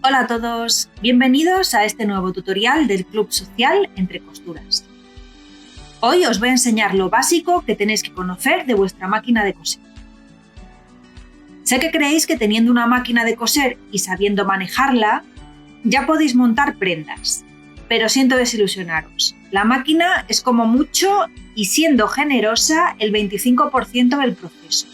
Hola a todos, bienvenidos a este nuevo tutorial del Club Social Entre Costuras. Hoy os voy a enseñar lo básico que tenéis que conocer de vuestra máquina de coser. Sé que creéis que teniendo una máquina de coser y sabiendo manejarla, ya podéis montar prendas, pero siento desilusionaros. La máquina es como mucho y siendo generosa el 25% del proceso.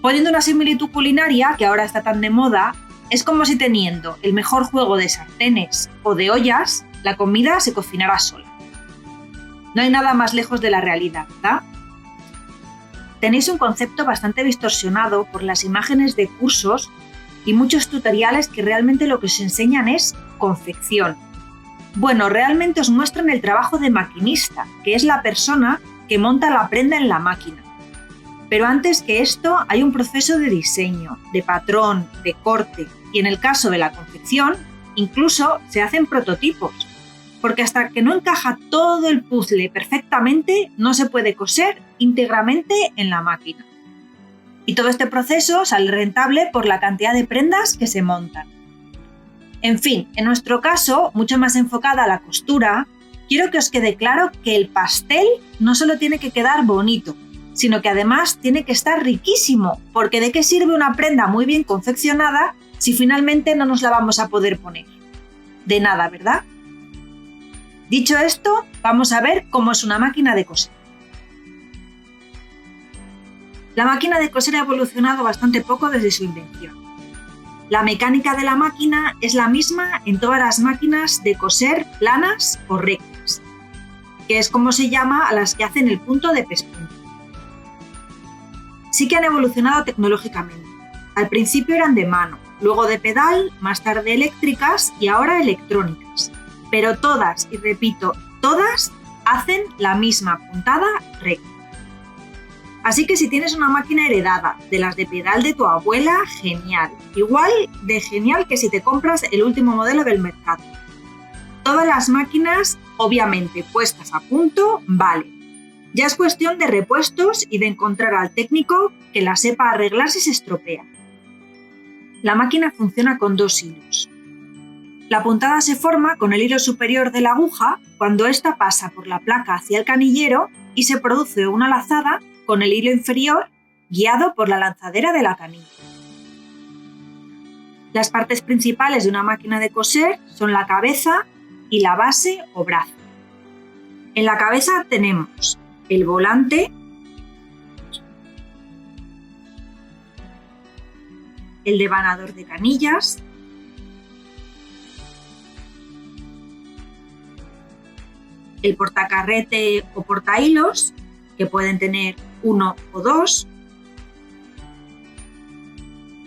Poniendo una similitud culinaria que ahora está tan de moda, es como si teniendo el mejor juego de sartenes o de ollas, la comida se cocinara sola. No hay nada más lejos de la realidad, ¿verdad? Tenéis un concepto bastante distorsionado por las imágenes de cursos y muchos tutoriales que realmente lo que os enseñan es confección. Bueno, realmente os muestran el trabajo de maquinista, que es la persona que monta la prenda en la máquina. Pero antes que esto hay un proceso de diseño, de patrón, de corte y en el caso de la confección incluso se hacen prototipos, porque hasta que no encaja todo el puzzle perfectamente no se puede coser íntegramente en la máquina. Y todo este proceso sale rentable por la cantidad de prendas que se montan. En fin, en nuestro caso, mucho más enfocada a la costura, quiero que os quede claro que el pastel no solo tiene que quedar bonito, sino que además tiene que estar riquísimo, porque ¿de qué sirve una prenda muy bien confeccionada si finalmente no nos la vamos a poder poner? De nada, ¿verdad? Dicho esto, vamos a ver cómo es una máquina de coser. La máquina de coser ha evolucionado bastante poco desde su invención. La mecánica de la máquina es la misma en todas las máquinas de coser planas o rectas, que es como se llama a las que hacen el punto de pespunta. Sí que han evolucionado tecnológicamente. Al principio eran de mano, luego de pedal, más tarde eléctricas y ahora electrónicas. Pero todas, y repito, todas hacen la misma puntada recta. Así que si tienes una máquina heredada de las de pedal de tu abuela, genial. Igual de genial que si te compras el último modelo del mercado. Todas las máquinas, obviamente puestas a punto, valen. Ya es cuestión de repuestos y de encontrar al técnico que la sepa arreglar si se estropea. La máquina funciona con 2 hilos. La puntada se forma con el hilo superior de la aguja cuando ésta pasa por la placa hacia el canillero y se produce una lazada con el hilo inferior guiado por la lanzadera de la canilla. Las partes principales de una máquina de coser son la cabeza y la base o brazo. En la cabeza tenemos el volante, el devanador de canillas, el portacarrete o portahilos, que pueden tener 1 o 2,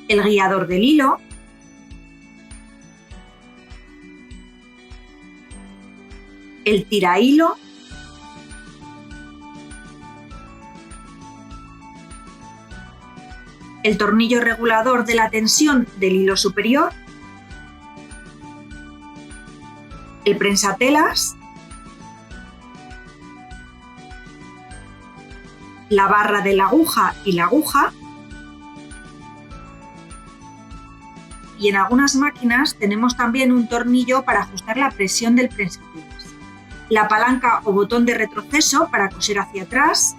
el guiador del hilo, el tirahilo, el tornillo regulador de la tensión del hilo superior, el prensatelas, la barra de la aguja y la aguja, y en algunas máquinas tenemos también un tornillo para ajustar la presión del prensatelas, la palanca o botón de retroceso para coser hacia atrás,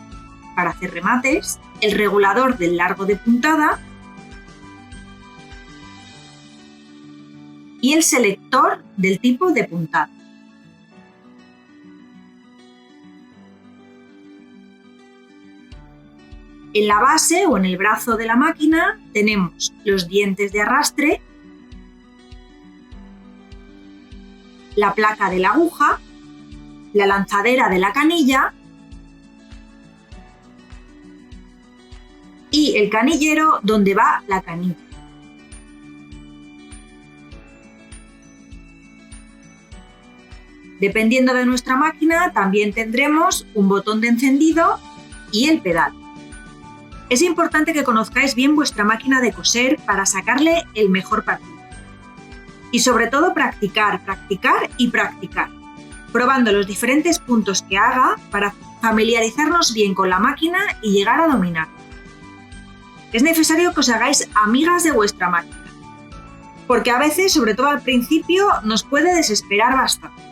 para hacer remates, el regulador del largo de puntada y el selector del tipo de puntada. En la base o en el brazo de la máquina tenemos los dientes de arrastre, la placa de la aguja, la lanzadera de la canilla y el canillero donde va la canilla. Dependiendo de nuestra máquina, también tendremos un botón de encendido y el pedal. Es importante que conozcáis bien vuestra máquina de coser para sacarle el mejor partido. Y sobre todo practicar, practicar y practicar, probando los diferentes puntos que haga para familiarizarnos bien con la máquina y llegar a dominarla. Es necesario que os hagáis amigas de vuestra máquina. porque a veces, sobre todo al principio, nos puede desesperar bastante.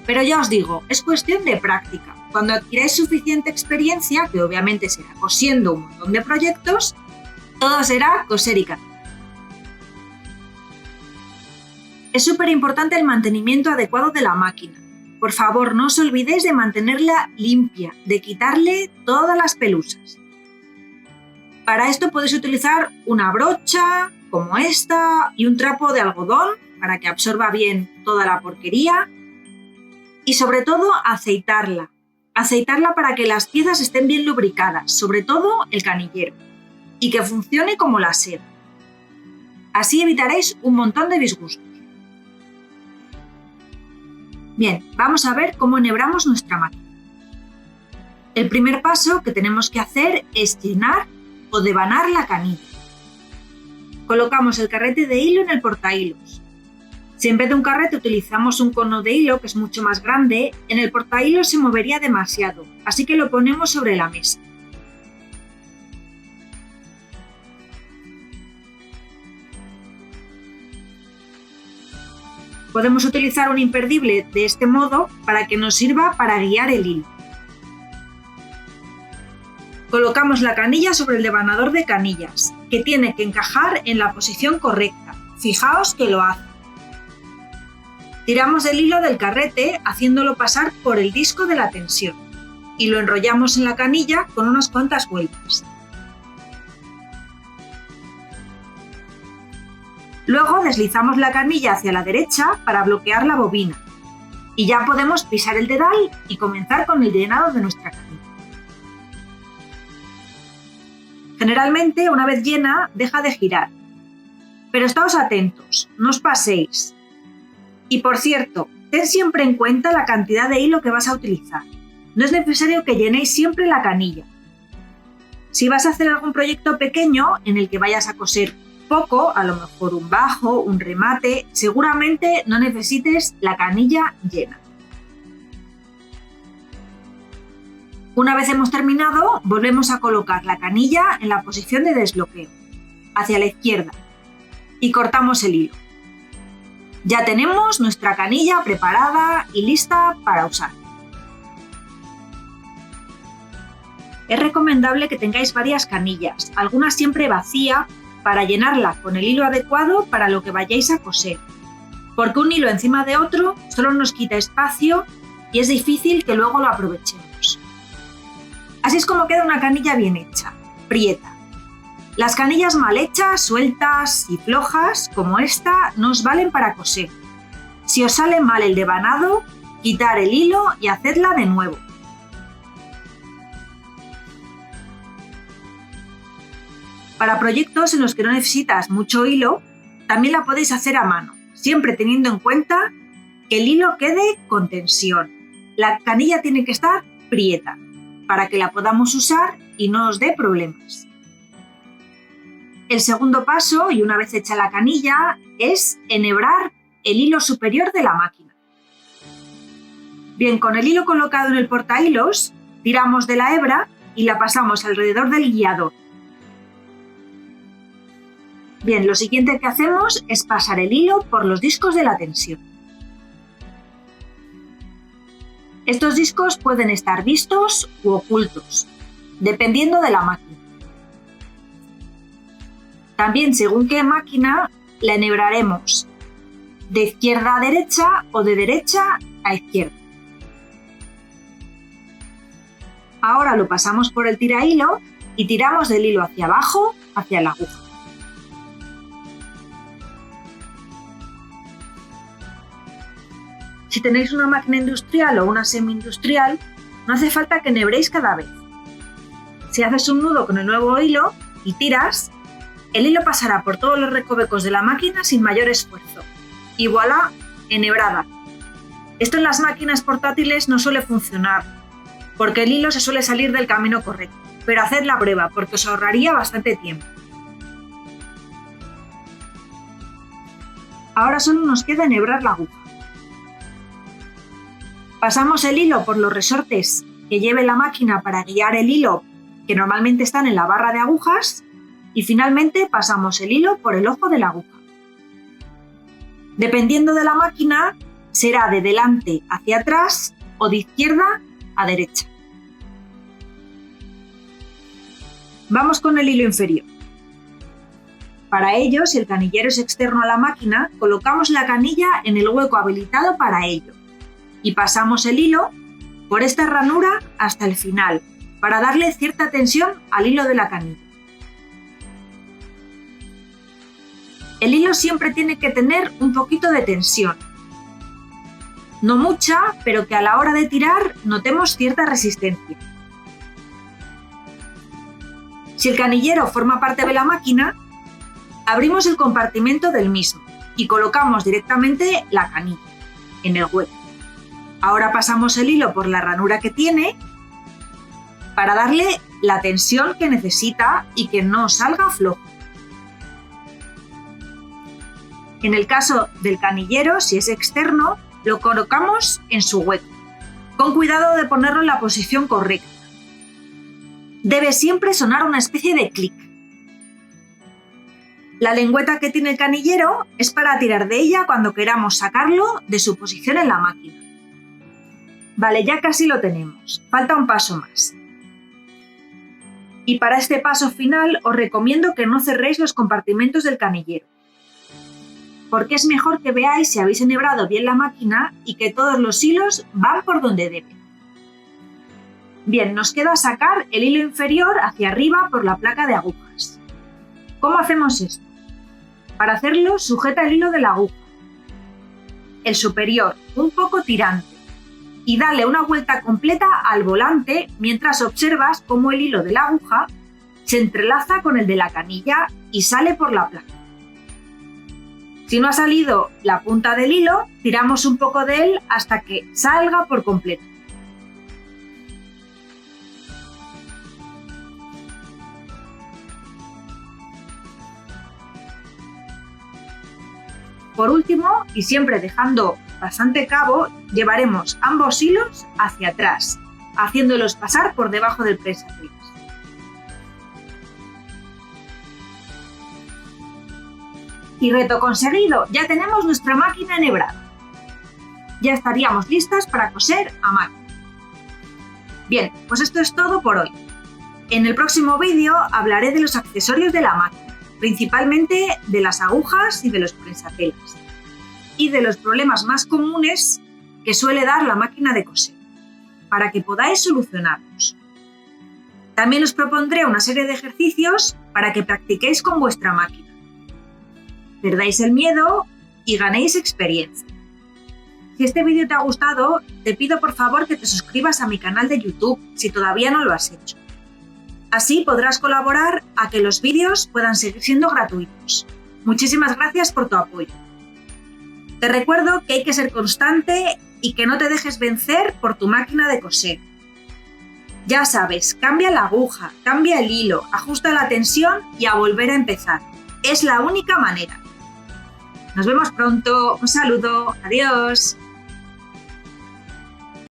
Pero ya os digo, es cuestión de práctica. Cuando adquiráis suficiente experiencia, que obviamente será cosiendo un montón de proyectos, todo será coser y cantar. Es súper importante el mantenimiento adecuado de la máquina. Por favor, no os olvidéis de mantenerla limpia, de quitarle todas las pelusas. Para esto podéis utilizar una brocha como esta y un trapo de algodón para que absorba bien toda la porquería y sobre todo aceitarla. Aceitarla para que las piezas estén bien lubricadas, sobre todo el canillero, y que funcione como la seda. Así evitaréis un montón de disgustos. Bien, vamos a ver cómo enhebramos nuestra máquina. El primer paso que tenemos que hacer es llenar o devanar la canilla. Colocamos el carrete de hilo en el portahilos. Si en vez de un carrete utilizamos un cono de hilo, que es mucho más grande, en el portahilos se movería demasiado, así que lo ponemos sobre la mesa. Podemos utilizar un imperdible de este modo para que nos sirva para guiar el hilo. Colocamos la canilla sobre el devanador de canillas, que tiene que encajar en la posición correcta. Fijaos que lo hace. Tiramos el hilo del carrete haciéndolo pasar por el disco de la tensión y lo enrollamos en la canilla con unas cuantas vueltas. Luego deslizamos la canilla hacia la derecha para bloquear la bobina y ya podemos pisar el dedal y comenzar con el llenado de nuestra canilla. Generalmente, una vez llena, deja de girar, pero estáos atentos, no os paséis. Y por cierto, ten siempre en cuenta la cantidad de hilo que vas a utilizar. No es necesario que llenéis siempre la canilla. Si vas a hacer algún proyecto pequeño en el que vayas a coser poco, a lo mejor un bajo, un remate, seguramente no necesites la canilla llena. Una vez hemos terminado, volvemos a colocar la canilla en la posición de desbloqueo, hacia la izquierda, y cortamos el hilo. Ya tenemos nuestra canilla preparada y lista para usar. Es recomendable que tengáis varias canillas, algunas siempre vacía, para llenarla con el hilo adecuado para lo que vayáis a coser, porque un hilo encima de otro solo nos quita espacio y es difícil que luego lo aprovechemos. Así es como queda una canilla bien hecha, prieta. Las canillas mal hechas, sueltas y flojas, como esta, no os valen para coser. Si os sale mal el devanado, quitar el hilo y hacedla de nuevo. Para proyectos en los que no necesitas mucho hilo, también la podéis hacer a mano, siempre teniendo en cuenta que el hilo quede con tensión. La canilla tiene que estar prieta, para que la podamos usar y no os dé problemas. El segundo paso, y una vez hecha la canilla, es enhebrar el hilo superior de la máquina. Bien, con el hilo colocado en el portahilos, tiramos de la hebra y la pasamos alrededor del guiador. Bien, lo siguiente que hacemos es pasar el hilo por los discos de la tensión. Estos discos pueden estar vistos u ocultos, dependiendo de la máquina. También, según qué máquina, la enhebraremos de izquierda a derecha o de derecha a izquierda. Ahora lo pasamos por el tirahilo y tiramos del hilo hacia abajo, hacia la aguja. Si tenéis una máquina industrial o una semi-industrial, no hace falta que enhebréis cada vez. Si haces un nudo con el nuevo hilo y tiras, el hilo pasará por todos los recovecos de la máquina sin mayor esfuerzo. Y voilà, enhebrada. Esto en las máquinas portátiles no suele funcionar, porque el hilo se suele salir del camino correcto. Pero haced la prueba, porque os ahorraría bastante tiempo. Ahora solo nos queda enhebrar la aguja. Pasamos el hilo por los resortes que lleve la máquina para guiar el hilo, que normalmente están en la barra de agujas, y finalmente pasamos el hilo por el ojo de la aguja. Dependiendo de la máquina, será de delante hacia atrás o de izquierda a derecha. Vamos con el hilo inferior. Para ello, si el canillero es externo a la máquina, colocamos la canilla en el hueco habilitado para ello y pasamos el hilo por esta ranura hasta el final para darle cierta tensión al hilo de la canilla. El hilo siempre tiene que tener un poquito de tensión. No mucha, pero que a la hora de tirar notemos cierta resistencia. Si el canillero forma parte de la máquina, abrimos el compartimento del mismo y colocamos directamente la canilla en el hueco. Ahora pasamos el hilo por la ranura que tiene para darle la tensión que necesita y que no salga flojo. En el caso del canillero, si es externo, lo colocamos en su hueco, con cuidado de ponerlo en la posición correcta. Debe siempre sonar una especie de clic. La lengüeta que tiene el canillero es para tirar de ella cuando queramos sacarlo de su posición en la máquina. Vale, ya casi lo tenemos. Falta un paso más. Y para este paso final os recomiendo que no cerréis los compartimentos del canillero, porque es mejor que veáis si habéis enhebrado bien la máquina y que todos los hilos van por donde deben. Bien, nos queda sacar el hilo inferior hacia arriba por la placa de agujas. ¿Cómo hacemos esto? Para hacerlo, sujeta el hilo de la aguja, el superior, un poco tirante, y dale una vuelta completa al volante mientras observas cómo el hilo de la aguja se entrelaza con el de la canilla y sale por la placa. Si no ha salido la punta del hilo, tiramos un poco de él hasta que salga por completo. Por último, y siempre dejando bastante cabo, llevaremos ambos hilos hacia atrás, haciéndolos pasar por debajo del prensapiés. Y reto conseguido, ya tenemos nuestra máquina enhebrada. Ya estaríamos listas para coser a máquina. Bien, pues esto es todo por hoy. En el próximo vídeo hablaré de los accesorios de la máquina, principalmente de las agujas y de los prensatelas, y de los problemas más comunes que suele dar la máquina de coser, para que podáis solucionarlos. También os propondré una serie de ejercicios para que practiquéis con vuestra máquina, perdáis el miedo y ganéis experiencia. Si este vídeo te ha gustado, te pido por favor que te suscribas a mi canal de YouTube si todavía no lo has hecho. Así podrás colaborar a que los vídeos puedan seguir siendo gratuitos. Muchísimas gracias por tu apoyo. Te recuerdo que hay que ser constante y que no te dejes vencer por tu máquina de coser. Ya sabes, cambia la aguja, cambia el hilo, ajusta la tensión y a volver a empezar. Es la única manera. Nos vemos pronto. Un saludo. Adiós.